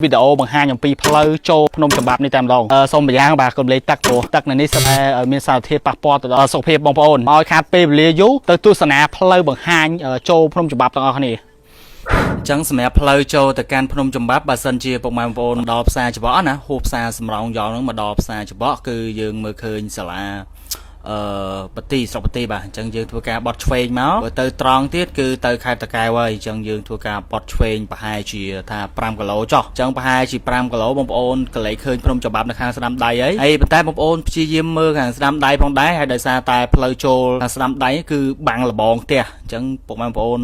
វីដេអូបង្ហាញអំពីផ្លូវចូលភ្នំចម្បាប់នេះតែម្ដងសូមម្យ៉ាងបាទកុំលេខទឹកព្រោះទឹកនៅនេះស្មែមានសារធាតុប៉ះពាល់ទៅដល់សុខភាពបងប្អូនឲ្យខាតពេលវេលាយូរទៅទស្សនាផ្លូវបង្ហាញចូលភ្នំចម្បាប់ទាំងអស់គ្នាចឹងសម្រាប់ផ្លូវចូលទៅកាន់ភ្នំចម្បាប់បើសិនជាពុកម៉ែបងប្អូនដល់ផ្សារច្បក់ណាហូបផ្សារសំរោងយ៉ងហ្នឹងមកដល់ផ្សារច្បក់គឺយើងមើលឃើញសាលាបទីស្រុកបទីបាទអញ្ចឹងយើងធ្វើការបត់ឆ្វេងមកទៅត្រង់ទៀតគឺទៅខេត្តតាកែវហើយអញ្ចឹងយើងធ្វើការបត់ឆ្វេងប្រហែលជាថា5គីឡូចុះអញ្ចឹងប្រហែលជា5គីឡូបងប្អូនកលេចឃើញភ្នំចម្បាប់នៅខាងស្ដាំដៃហើយប៉ុន្តែបងប្អូនព្យាយាមមើលខាងស្ដាំដៃផងដែរហើយដោយសារតែផ្លូវចូលខាងស្ដាំដៃគឺបាំងលបងផ្ទះអញ្ចឹងពុកម៉ែបងប្អូន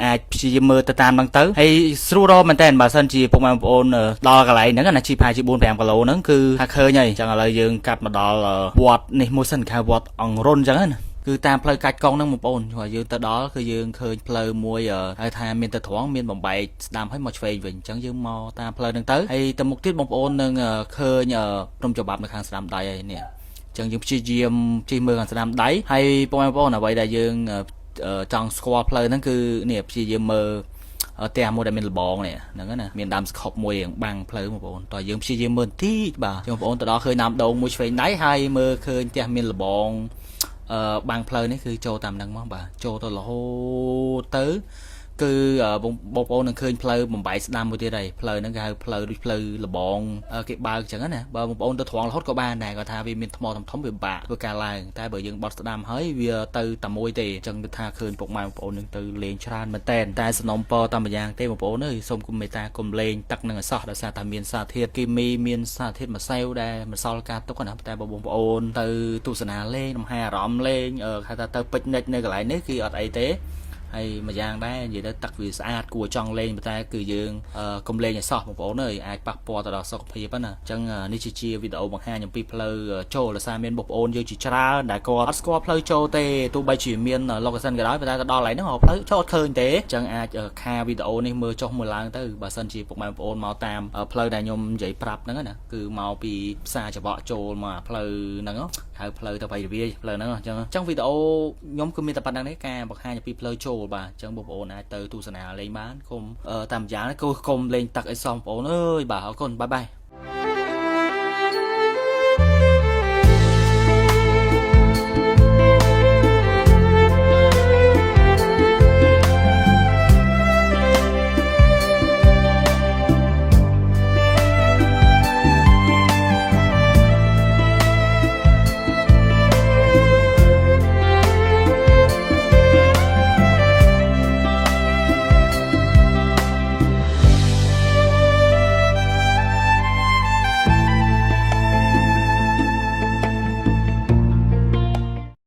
អាចព្យាយាមមើលទៅតាមហ្នឹងទៅហើយស្រួលរកមែនតើបើសិនជាពុកម៉ែបងប្អូនដល់កន្លែងហ្នឹងណាជីប្រហែលជា4-5គីឡូហ្នឹងគឺថាឃើញហើយអញ្ចឹងឥឡូវយើងកាត់មកដល់វត្តនេះមួយសិនគេវត្តអង្គរុនអញ្ចឹងណាគឺតាមផ្លូវកាច់កង់ហ្នឹងបងប្អូនយើងទៅដល់គឺយើងឃើញផ្លូវមួយហៅថាមានទៅត្រង់មានបំបែកស្ដាំឲ្យមកឆ្វេងវិញអញ្ចឹងយើងមកតាមផ្លូវហ្នឹងទៅហើយទៅមុខទៀតបងប្អូននឹងឃើញព្រំច្បាប់នៅខាងស្ដាំដៃហើយនេះអញ្ចឹងយើងព្យាយាមជិះមើលខាងស្ដាំដៃហើយបងប្អូនអ្វីដែលយើងចង់ស្គាល់ផ្លូវហ្នឹងគឺនេះព្យាយាមមើលផ្ទះមួយដែលមានលបងនេះហ្នឹងណាមានដើមស្ខប់មួយបាំងផ្លូវបងប្អូនតើយើងព្យាយាមមើលបន្តិចបាទបងប្អូនទៅដល់ឃើញដើមដូងមួយឆ្វេងដៃហើយមើលឃើញផ្ទះមានលបងបាំងផ្លូវនេះគឺចូលតាមហ្នឹងមកបាទចូលទៅរហូតទៅគឺបងប្អូននឹងឃើញផ្លូវបំបែកស្ដាំមួយទៀតហើយផ្លូវហ្នឹងគេហៅផ្លូវដូចផ្លូវលបងគេបើកអញ្ចឹងណាបើបងប្អូនទៅត្រង់រហូតក៏បានដែរគាត់ថាវាមានថ្មធំវាបាក់ធ្វើការឡើងតែបើយើងបត់ស្ដាំហើយវាទៅតែមួយទេអញ្ចឹងគឺថាឃើញពុកម៉ែបងប្អូននឹងទៅលេងច្រើនមែនតែសំណុំពរតាមយ៉ាងទេបងប្អូនអើយសូមគុំមេត្តាគុំលេងទឹកនឹងឲ្យសោះដោយសារតែមានសារធាតុគីមីមានសារធាតុម្សៅដែលមិនសល់ការទុកណាតែបងប្អូនទៅទស្សនាលេងលំហែអារម្មណ៍លេងហៅថាទៅពេជ្រនិចនៅកន្លែងនេះគឺអត់អីទេហើយមួយយ៉ាងដែរនិយាយទៅទឹកវាស្អាតគួរចង់លេងប៉ុន្តែគឺយើងកុំលេងឲ្យសោះបងប្អូនអើយអាចប៉ះពាល់ទៅដល់សុខភាពណាអញ្ចឹងនេះជាវីដេអូបង្ហាញអំពីផ្លូវចូលដោយសារមានបងប្អូនយើងជាច្រើនដែលគាត់អត់ស្គាល់ផ្លូវចូលទេទោះបីជាមាន location ក៏ដោយប៉ុន្តែទៅដល់កន្លែងហ្នឹងផ្លូវចូលអត់ឃើញទេអញ្ចឹងអាចខាវីដេអូនេះមើលចុះមើលឡើងទៅបើសិនជាពុកម៉ែបងប្អូនមកតាមផ្លូវដែលខ្ញុំនិយាយប្រាប់ហ្នឹងណាគឺមកពីផ្សារច្បក់ចូលមកផ្លូវហ្នឹងហៅផ្លូវទៅវៃរវាយផ្លូវហ្នឹងអញ្ចឹងវីដេអូខ្ញុំគឺមានតែប៉ុណ្្នឹងទេការបង្ហាញអំពីផ្លូវចូលបាទអញ្ចឹងបងប្អូនអាចទៅទស្សនាលេងបានគុំតាមយ៉ាងនេះគឺគុំលេងទឹកអីសោះបងប្អូនអើយបាទអរគុណបាយបាយ